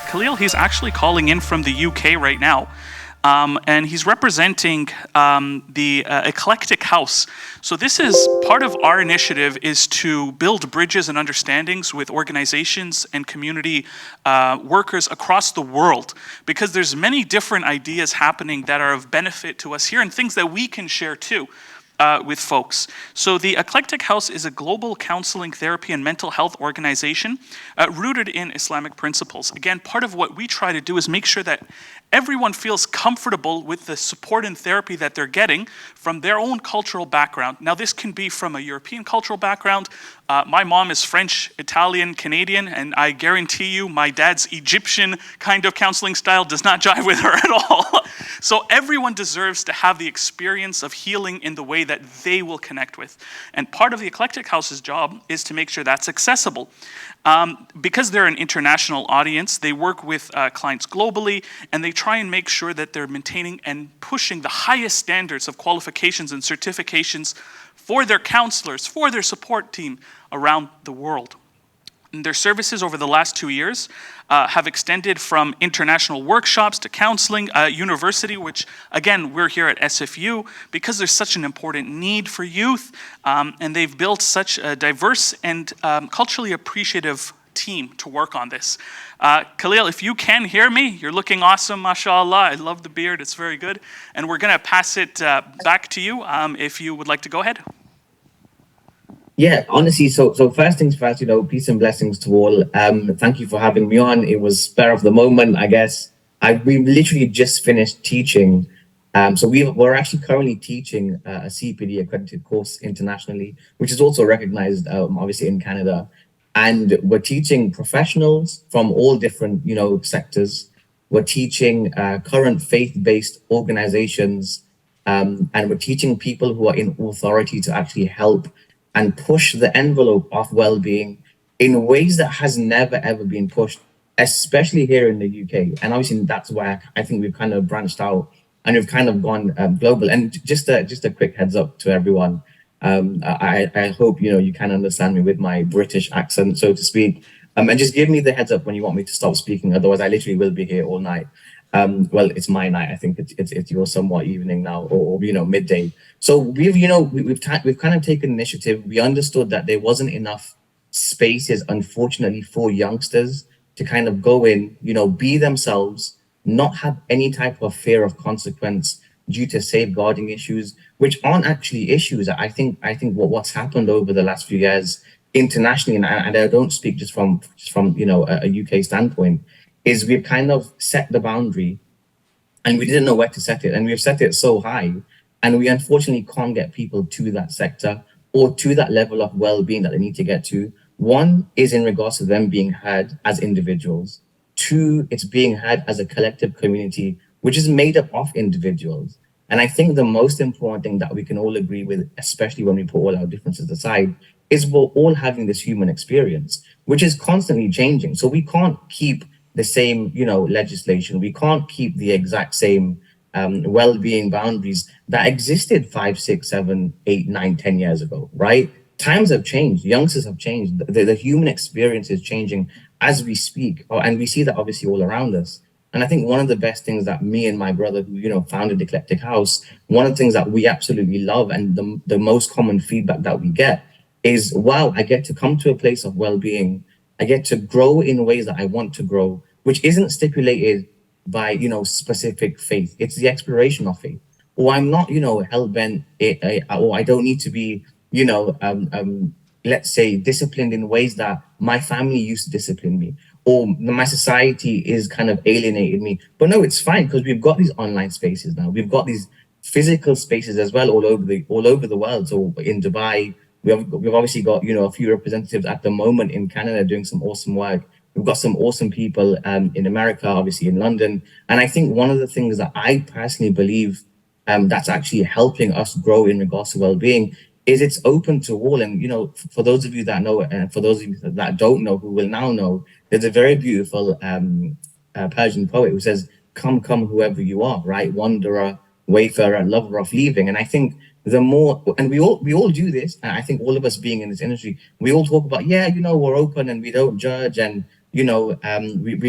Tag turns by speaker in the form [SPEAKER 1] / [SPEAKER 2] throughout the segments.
[SPEAKER 1] Khaleel, he's actually calling in from the UK right now. And he's representing the Eclectic House. So this is part of our initiative, is to build bridges and understandings with organizations and community workers across the world, because there's many different ideas happening that are of benefit to us here and things that we can share too. With folks. So the Eclectic House is a global counseling, therapy, and mental health organization rooted in Islamic principles. Again, part of what we try to do is make sure that everyone feels comfortable with the support and therapy that they're getting from their own cultural background. Now, this can be from a European cultural background. My mom is French, Italian, Canadian, and I guarantee you my dad's Egyptian kind of counseling style does not jive with her at all. So everyone deserves to have the experience of healing in the way that they will connect with. And part of the Eclectic House's job is to make sure that's accessible. Because they're an international audience, they work with clients globally, and they try and make sure that they're maintaining and pushing the highest standards of qualifications and certifications for their counselors, for their support team around the world. And their services over the last 2 years have extended from international workshops to counseling, university, which again, we're here at SFU because there's such an important need for youth, and they've built such a diverse and culturally appreciative team to work on this. Khaleel, if you can hear me, you're looking awesome, mashallah. I love the beard, it's very good. And we're gonna pass it back to you if you would like to go ahead.
[SPEAKER 2] Yeah, honestly, so first things first, peace and blessings to all. Thank you for having me on. It was spur of the moment, I guess. We literally just finished teaching. So we're actually currently teaching a CPD accredited course internationally, which is also recognized, obviously, in Canada. And we're teaching professionals from all different, sectors. We're teaching current faith-based organizations, and we're teaching people who are in authority to actually help and push the envelope of well-being in ways that has never, ever been pushed, especially here in the UK. And obviously, that's why I think we've kind of branched out and we've kind of gone global. And just a quick heads up to everyone. I hope, you can understand me with my British accent, so to speak. And just give me the heads up when you want me to stop speaking. Otherwise, I literally will be here all night. Well, it's my night. I think it's your somewhat evening now, or midday. So we've kind of taken initiative. We understood that there wasn't enough spaces, unfortunately, for youngsters to kind of go in, be themselves, not have any type of fear of consequence due to safeguarding issues, which aren't actually issues. I think what's happened over the last few years internationally, and I don't speak just from a UK standpoint, is we've kind of set the boundary and we didn't know where to set it. And we've set it so high, and we unfortunately can't get people to that sector or to that level of well-being that they need to get to. One is in regards to them being heard as individuals. Two, it's being heard as a collective community, which is made up of individuals. And I think the most important thing that we can all agree with, especially when we put all our differences aside, is we're all having this human experience, which is constantly changing. So we can't keep the same, legislation. We can't keep the exact same well-being boundaries that existed 5, 6, 7, 8, 9, 10 years ago, right? Times have changed. Youngsters have changed. The human experience is changing as we speak. And we see that obviously all around us. And I think one of the best things that me and my brother, who, founded Eclectic House, one of the things that we absolutely love and the most common feedback that we get is, wow, I get to come to a place of well-being. I get to grow in ways that I want to grow, which isn't stipulated by, specific faith. It's the exploration of faith. Or I'm not, hell-bent, or I don't need to be, let's say, disciplined in ways that my family used to discipline me, or my society is kind of alienated me. But no, it's fine, because we've got these online spaces now. We've got these physical spaces as well all over the world. So in Dubai, we've obviously got, a few representatives at the moment in Canada doing some awesome work. We've got some awesome people in America, obviously in London. And I think one of the things that I personally believe that's actually helping us grow in regards to well-being is it's open to all. And, for those of you that know it, and for those of you that don't know, who will now know, there's a very beautiful Persian poet who says, come, whoever you are, right? Wanderer, wayfarer, lover of leaving. And I think the more, and we all do this, and I think all of us being in this industry, we all talk about, we're open and we don't judge, and we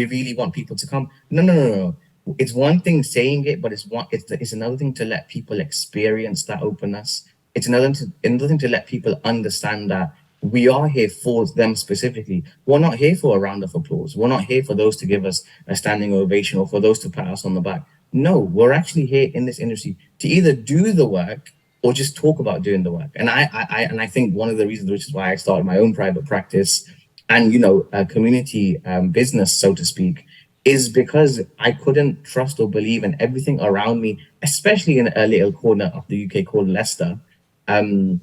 [SPEAKER 2] really want people to come. No, no, no, no. It's one thing saying it, but it's another thing to let people experience that openness. It's another thing to let people understand that we are here for them specifically. We're not here for a round of applause. We're not here for those to give us a standing ovation or for those to pat us on the back. No, we're actually here in this industry to either do the work or just talk about doing the work. And I think one of the reasons, which is why I started my own private practice and a community business, so to speak, is because I couldn't trust or believe in everything around me, especially in a little corner of the UK called Leicester. And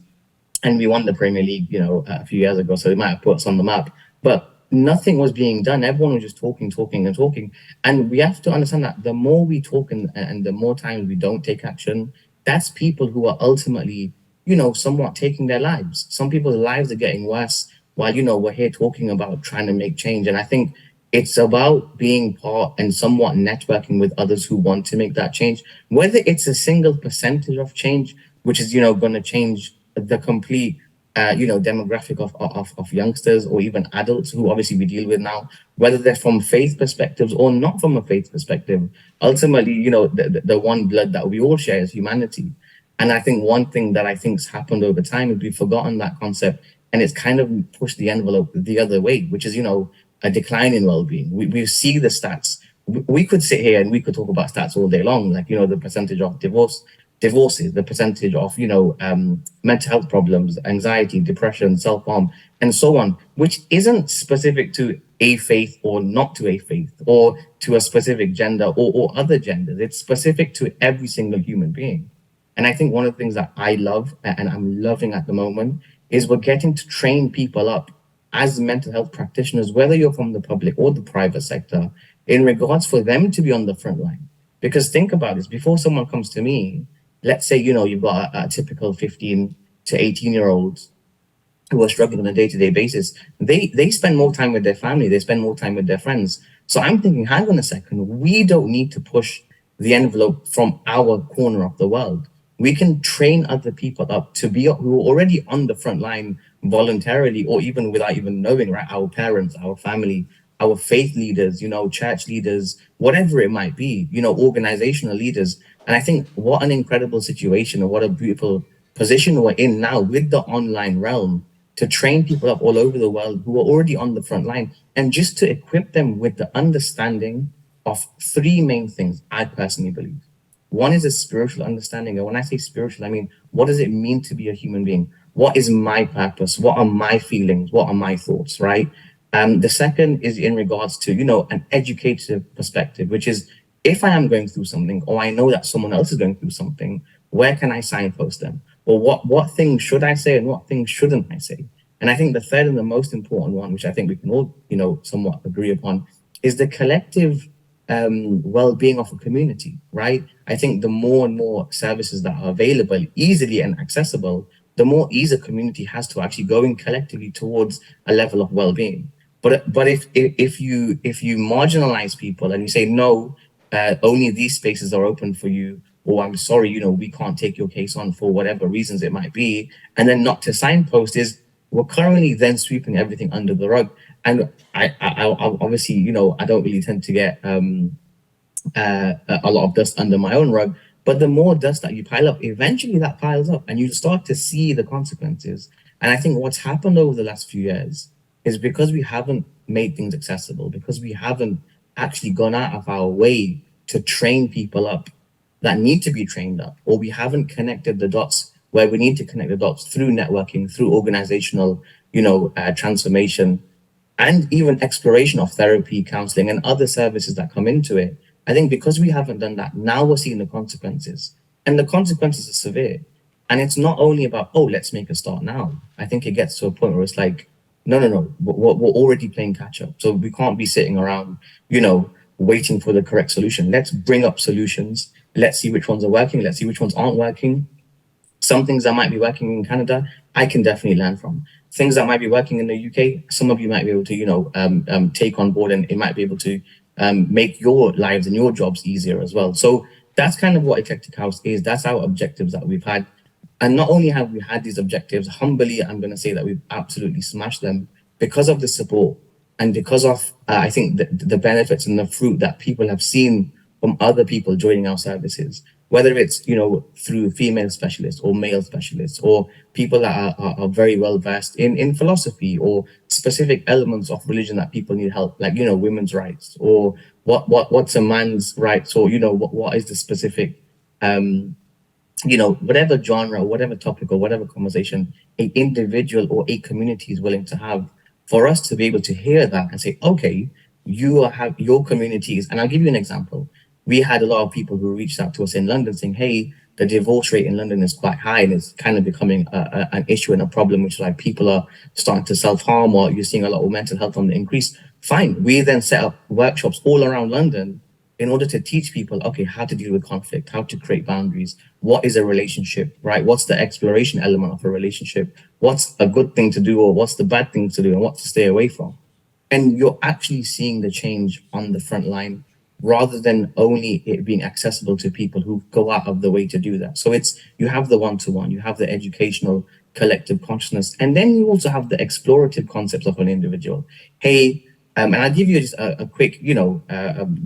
[SPEAKER 2] we won the Premier League, a few years ago, so it might have put us on the map. But nothing was being done. Everyone was just talking, talking, and talking. And we have to understand that the more we talk and the more times we don't take action, that's people who are ultimately, somewhat taking their lives. Some people's lives are getting worse while, we're here talking about trying to make change. And I think it's about being part and somewhat networking with others who want to make that change, whether it's a single percentage of change, which is, going to change the complete demographic of youngsters or even adults who obviously we deal with now, whether they're from faith perspectives or not from a faith perspective. Ultimately, the one blood that we all share is humanity. And I think one thing that I think's happened over time is we've forgotten that concept, and it's kind of pushed the envelope the other way, which is, a decline in well-being. We see the stats. We could sit here and we could talk about stats all day long, like, the percentage of divorces, the percentage of, mental health problems, anxiety, depression, self-harm, and so on, which isn't specific to a faith or not to a faith or to a specific gender or other genders. It's specific to every single human being. And I think one of the things that I love and I'm loving at the moment is we're getting to train people up as mental health practitioners, whether you're from the public or the private sector, in regards for them to be on the front line. Because think about this, before someone comes to me, let's say, you've got a typical 15 to 18-year-old who are struggling on a day-to-day basis, they spend more time with their family, they spend more time with their friends. So I'm thinking, hang on a second, we don't need to push the envelope from our corner of the world. We can train other people up to be who are already on the front line voluntarily or even without even knowing, right? Our parents, our family, our faith leaders, church leaders, whatever it might be, organizational leaders. And I think what an incredible situation and what a beautiful position we're in now with the online realm to train people up all over the world who are already on the front line and just to equip them with the understanding of three main things, I personally believe. One is a spiritual understanding. And when I say spiritual, I mean, what does it mean to be a human being? What is my purpose? What are my feelings? What are my thoughts, right? The second is in regards to, an educative perspective, which is if I am going through something or I know that someone else is going through something, where can I signpost them? Or what things should I say and what things shouldn't I say? And I think the third and the most important one, which I think we can all, somewhat agree upon, is the collective well-being of a community, right? I think the more and more services that are available easily and accessible, the more ease a community has to actually going collectively towards a level of well-being. But if you marginalize people and you say no, only these spaces are open for you, or I'm sorry, we can't take your case on for whatever reasons it might be, and then not to signpost is we're currently then sweeping everything under the rug. And I obviously, I don't really tend to get a lot of dust under my own rug. But the more dust that you pile up, eventually that piles up and you start to see the consequences. And I think what's happened over the last few years is because we haven't made things accessible, because we haven't actually gone out of our way to train people up that need to be trained up, or we haven't connected the dots where we need to connect the dots through networking, through organizational, transformation, and even exploration of therapy, counseling, and other services that come into it. I think because we haven't done that, now we're seeing the consequences. And the consequences are severe. And it's not only about, oh, let's make a start now. I think it gets to a point where it's like, no, no, no, we're already playing catch up. So we can't be sitting around, waiting for the correct solution. Let's bring up solutions. Let's see which ones are working. Let's see which ones aren't working. Some things that might be working in Canada, I can definitely learn from. Things that might be working in the UK, some of you might be able to, take on board, and it might be able to make your lives and your jobs easier as well. So that's kind of what Eclectic House is. That's our objectives that we've had. And not only have we had these objectives, humbly, I'm going to say that we've absolutely smashed them because of the support. And because of, I think, the benefits and the fruit that people have seen from other people joining our services, whether it's, through female specialists or male specialists, or people that are very well versed in philosophy or specific elements of religion that people need help, like, women's rights, or what's a man's rights, or, what is the specific, whatever genre, whatever topic, or whatever conversation a individual or a community is willing to have, for us to be able to hear that and say, okay, have your communities. And I'll give you an example. We had a lot of people who reached out to us in London saying, hey, the divorce rate in London is quite high and it's kind of becoming an issue and a problem, which, like, people are starting to self-harm, or you're seeing a lot of mental health on the increase. Fine. We then set up workshops all around London in order to teach people, okay, how to deal with conflict, how to create boundaries, what is a relationship, right? What's the exploration element of a relationship? What's a good thing to do, or what's the bad thing to do, and what to stay away from? And you're actually seeing the change on the front line, rather than only it being accessible to people who go out of the way to do that. So you have the one-to-one, you have the educational collective consciousness, and then you also have the explorative concepts of an individual. Hey, and I'll give you just a quick,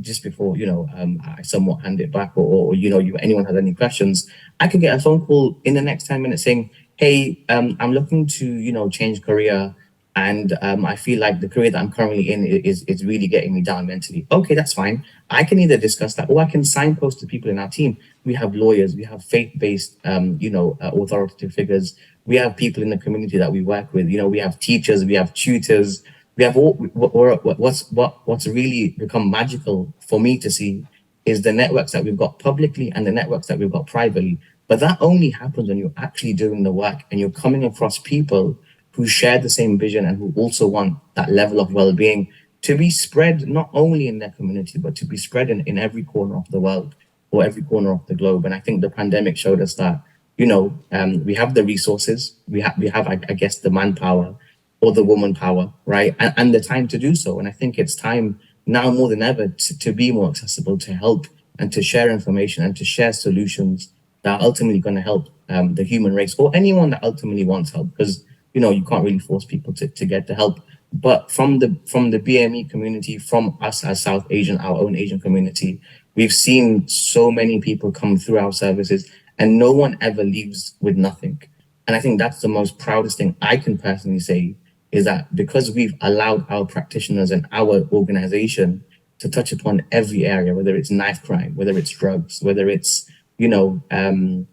[SPEAKER 2] just before, I somewhat hand it back, or anyone has any questions, I could get a phone call in the next 10 minutes saying, hey, I'm looking to, change career, and I feel like the career that I'm currently in is really getting me down mentally. Okay, that's fine. I can either discuss that, or I can signpost to people in our team. We have lawyers, we have faith-based, authoritative figures. We have people in the community that we work with. We have teachers, we have tutors, we have all. What's really become magical for me to see is the networks that we've got publicly and the networks that we've got privately. But that only happens when you're actually doing the work and you're coming across people who share the same vision and who also want that level of well-being to be spread not only in their community, but to be spread in every corner of the world or every corner of the globe. And I think the pandemic showed us that, we have the resources, we have, I guess, the manpower or the woman power, right? And the time to do so. And I think it's time now more than ever to be more accessible, to help and to share information and to share solutions that are ultimately going to help the human race, or anyone that ultimately wants help, because you can't really force people to get the help. But from the BME community, from us as South Asian, our own Asian community, we've seen so many people come through our services, and no one ever leaves with nothing. And I think that's the most proudest thing I can personally say, is that because we've allowed our practitioners and our organization to touch upon every area, whether it's knife crime, whether it's drugs, whether it's, even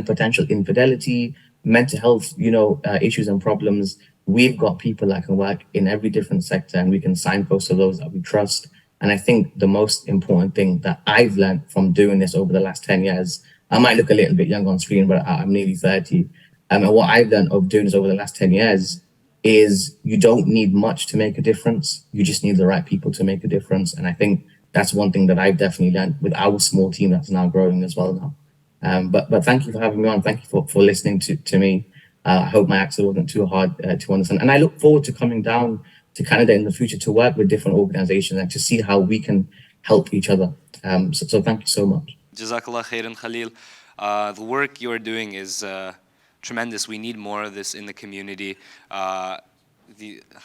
[SPEAKER 2] potential infidelity, mental health, issues and problems. We've got people that can work in every different sector, and we can signpost to those that we trust. And I think the most important thing that I've learned from doing this over the last 10 years, I might look a little bit young on screen, but I'm nearly 30. And what I've learned of doing this over the last 10 years is you don't need much to make a difference. You just need the right people to make a difference. And I think that's one thing that I've definitely learned with our small team that's now growing as well now. But thank you for having me on. Thank you for listening to me. I hope my accent wasn't too hard to understand. And I look forward to coming down to Canada in the future to work with different organizations and to see how we can help each other. So thank you so much.
[SPEAKER 3] Jazakallah khairan, Khaleel. The work you're doing is tremendous. We need more of this in the community.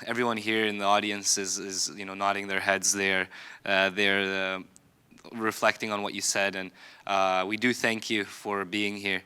[SPEAKER 3] Everyone here in the audience is nodding their heads there. They're reflecting on what you said, and we do thank you for being here.